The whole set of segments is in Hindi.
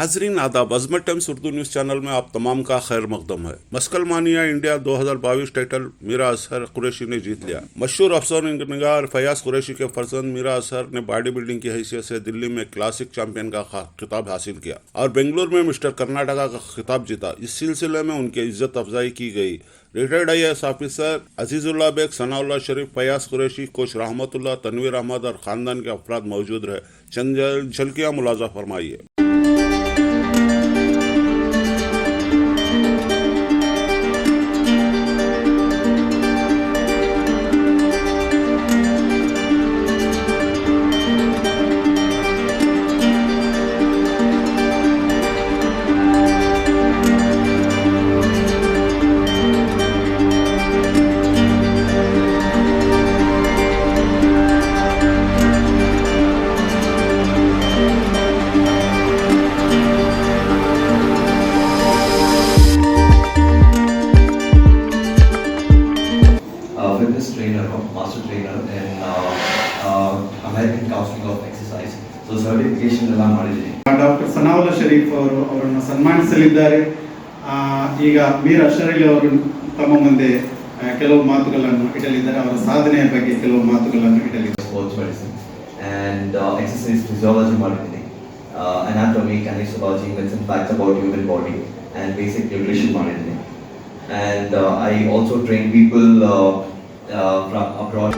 नाजरीन आदाब, अजमत टाइम्स उर्दू न्यूज़ चैनल में आप तमाम का खैर मकदम है। मस्कलमानिया इंडिया 2022 टाइटल मीरा असहर कुरैशी ने जीत लिया। मशहूर अफसर निगार फयाज कुरैशी के फर्जंद मीरा असहर ने बॉडी बिल्डिंग की हैसियत से दिल्ली में क्लासिक चैंपियन का खिताब हासिल किया और बेंगलुरु में मिस्टर कर्नाटका का खिताब जीता। इस सिलसिले में उनकी इज्जत अफजाई की गई। Retired IAS officer Azizullah Baig, Sanaullah Sharif, Fayaz Qureshi, coach Rahmatullah, Tanveer Ahmad और खानदान के अफराद मौजूद रहे। चंद झलकियां मुलाजा फरमाइए। Fitness trainer, master trainer in American Counseling of Exercise. So certification ಎಲ್ಲ ಮಾಡಿದ್ದೀನಿ. ಡಾಕ್ಟರ್ ಸನಾವುಲ್ಲಾ ಶರೀಫ್ ಅವರನ್ನು ಸನ್ಮಾನಿಸಲಿದ್ದಾರೆ. ಈಗ ಮೀರ್ ಅಶ್ಹರ್ ಅಲಿ ಅವರು ತಮ್ಮ ಮುಂದೆ ಕೆಲವು ಮಾತುಗಳನ್ನು ಇಡಲಿದ್ದಾರೆ. ಅವರ ಸಾಧನೆಯ ಬಗ್ಗೆ ಕೆಲವು ಮಾತುಗಳನ್ನು ಇಡಲಿದ್ದಾರೆ. Sports medicine and exercise physiology ಮಾಡಿದ್ದೀನಿ. Anatomy, kinesiology, medicine facts about human body and basic nutrition ಮಾಡಿದ್ದೀನಿ. And I also train people from abroad.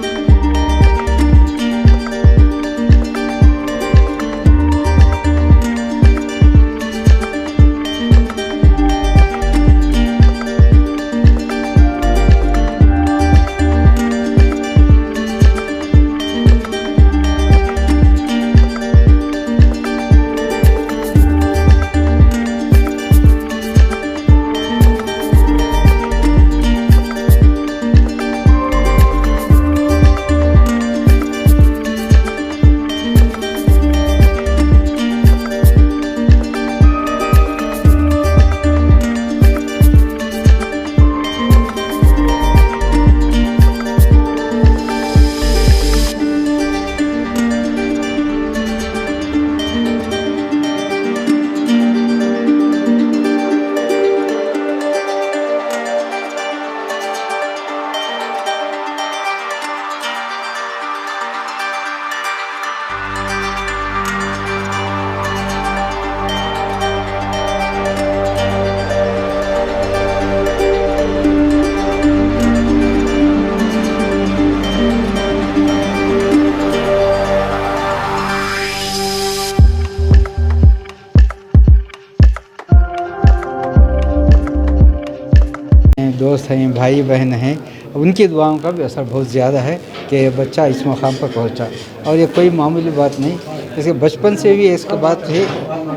दोस्त हैं, भाई बहन हैं, उनकी दुआओं का भी असर बहुत ज़्यादा है कि बच्चा इस मुकाम पर पहुंचा। और ये कोई मामूली बात नहीं, इसके बचपन से भी इसकी बात है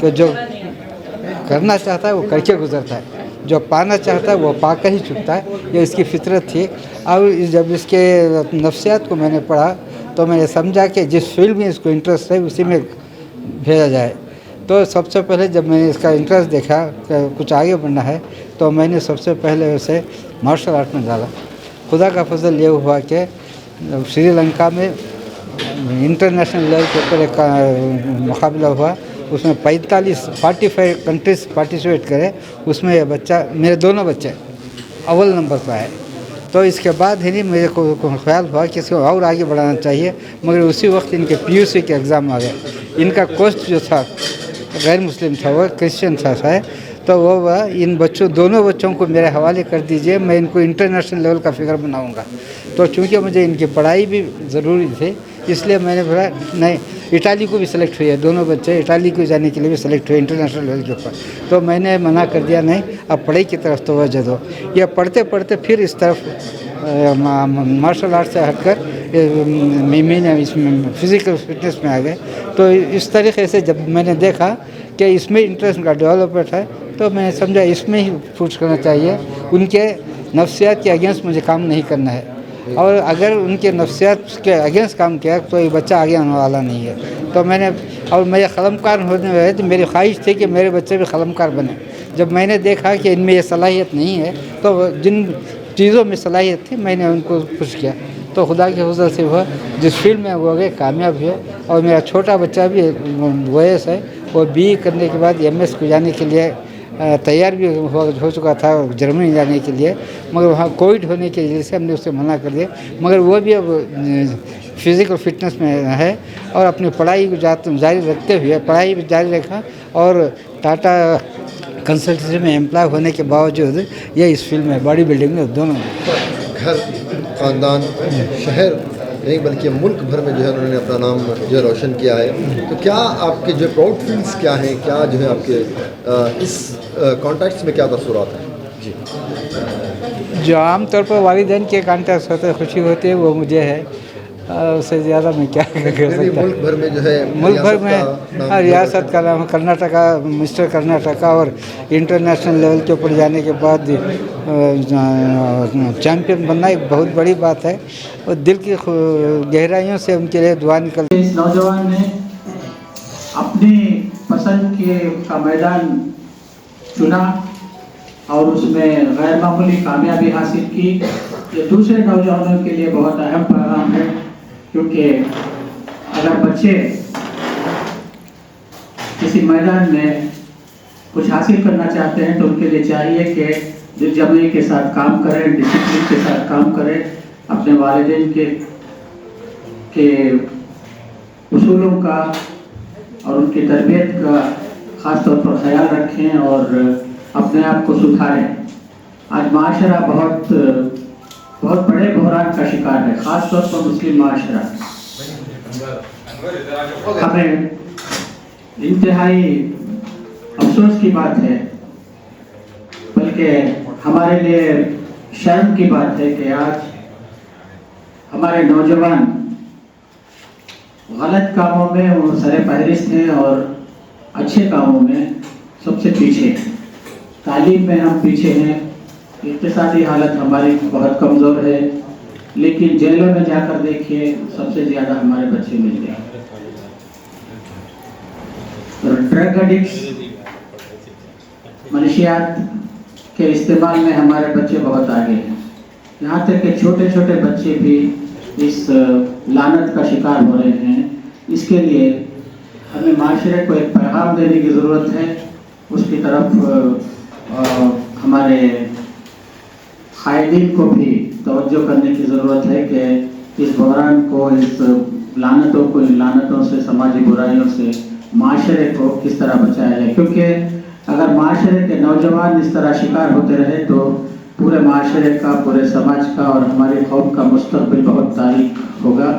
कि जो करना चाहता है वो करके गुजरता है, जो पाना चाहता है वो पाकर ही चुकता है। ये इसकी फितरत थी। और जब इसके नफ्सियात को मैंने पढ़ा तो मैंने समझा कि जिस फील्ड में इसको इंटरेस्ट है उसी में भेजा जाए। तो सबसे पहले जब मैंने इसका इंटरेस्ट देखा कि कुछ आगे बढ़ना है तो मैंने सबसे पहले उसे मार्शल आर्ट में डाला। खुदा का फजल ये हुआ कि श्रीलंका में इंटरनेशनल लेवल के ऊपर एक मुकाबला हुआ, उसमें 45 कंट्रीज पार्टिसिपेट करे। उसमें यह बच्चा, मेरे दोनों बच्चे अव्वल नंबर पर आए। तो इसके बाद ही नहीं मेरे को ख्याल हुआ कि इसको और आगे बढ़ाना चाहिए। मगर उसी वक्त इनके PUC के एग्ज़ाम आ गए। इनका कोच जो था गैर मुस्लिम था, वो क्रिश्चियन था शायद। तो वो इन दोनों बच्चों को मेरे हवाले कर दीजिए, मैं इनको इंटरनेशनल लेवल का फिगर बनाऊंगा। तो चूँकि मुझे इनकी पढ़ाई भी ज़रूरी थी, इसलिए मैंने बोला नहीं, इटाली को भी सिलेक्ट हुई है, दोनों बच्चे इटाली को जाने के लिए भी सिलेक्ट हुए इंटरनेशनल लेवल के ऊपर। तो मैंने मना कर दिया, नहीं अब पढ़ाई की तरफ तवज्जो दो। यह पढ़ते पढ़ते फिर इस तरफ मार्शल आर्ट से हटकर इसमें फिज़िकल फिटनेस में आ गए। तो इस तरीके से जब मैंने देखा कि इसमें इंटरेस्ट का डेवलपमेंट है तो मैंने समझा इसमें ही पुश करना चाहिए। उनके नफ्सियात के अगेंस्ट मुझे काम नहीं करना है, और अगर उनके नफ्सियात के अगेंस्ट काम किया तो ये बच्चा आगे आने वाला नहीं है। तो मैंने, और मेरे क़लमकार होने वाले तो मेरी ख्वाहिश थी कि मेरे बच्चे भी क़लमकार बने। जब मैंने देखा कि इनमें ये सलाहियत नहीं है तो जिन चीज़ों में सलाहियत थी मैंने उनको पुश किया। तो खुदा के फजल से वह जिस फील्ड में वो गए कामयाब हुए। और मेरा छोटा बच्चा भी वयस है, वो BE करने के बाद MS को जाने के लिए तैयार भी हो चुका था जर्मनी जाने के लिए, मगर वहाँ कोविड होने की वजह से हमने उससे मना कर दिया। मगर वो भी अब फिज़िकल फिटनेस में है और अपनी पढ़ाई को जारी रखते हुए पढ़ाई भी जारी रखा और टाटा कंसल्टेंसी में एम्प्लॉय होने के बावजूद ये इस फील्ड में बॉडी बिल्डिंग में दोनों घर, ख़ानदान, शहर नहीं बल्कि मुल्क भर में जो है उन्होंने अपना नाम जो है रोशन किया है। तो क्या आपके जो प्राउड फील्स क्या हैं, क्या जो है आपके इस कॉन्टेक्स्ट में क्या तसुरात हैं? जी, जो आमतौर पर वालिदैन के कॉन्टेक्ट होते खुशी होती है वो मुझे है, उससे ज़्यादा मैं क्या कर सकता। मुल्क भर में जो है मुल्क भर में रियासत का नाम कर्नाटका, मिस्टर कर्नाटका और इंटरनेशनल लेवल के ऊपर जाने के बाद चैम्पियन बनना एक बहुत बड़ी बात है और दिल की गहराइयों से उनके लिए दुआ निकल। इस नौजवान ने अपनी पसंद का मैदान चुना और उसमें गैर मामूली कामयाबी हासिल की। ये दूसरे नौजवानों के लिए बहुत अहम पैगाम है, क्योंकि अगर बच्चे किसी मैदान में कुछ हासिल करना चाहते हैं तो उनके लिए चाहिए कि दिलजमगी के साथ काम करें, डिसिप्लिन के साथ काम करें, अपने वालिदैन के उसूलों का और उनकी तरबियत का ख़ास तौर पर ख्याल रखें और अपने आप को सुधारें। आज माशरा बहुत बड़े बहरान का शिकार है, ख़ास तौर पर मुस्लिम माशरा। हमें इंतहाई अफसोस की बात है, बल्कि हमारे लिए शर्म की बात है कि आज हमारे नौजवान गलत कामों में वो सरे फहरिस्त हैं और अच्छे कामों में सबसे पीछे हैं। तालीम में हम पीछे हैं, इक़्तिसादी हालत हमारी बहुत कमज़ोर है, लेकिन जेलों में जाकर देखिए सबसे ज़्यादा हमारे बच्चे मिलते हैं। तो ड्रग एडिक्ट्स, मनशियात के इस्तेमाल में हमारे बच्चे बहुत आगे हैं। यहाँ तक कि छोटे छोटे बच्चे भी इस लानत का शिकार हो रहे हैं। इसके लिए हमें माशरे को एक पैगाम देने की ज़रूरत है, उसकी तरफ हमारे कायदीन को भी तवज्जो करने की ज़रूरत है कि इस बहरान को, इस लानतों को, इन लानतों से, समाजी बुराइयों से माशरे को किस तरह बचाया जाए। क्योंकि अगर माशरे के नौजवान इस तरह शिकार होते रहे तो पूरे माशरे का, पूरे समाज का और हमारी कौम का मुस्तकबिल बहुत तारीक होगा।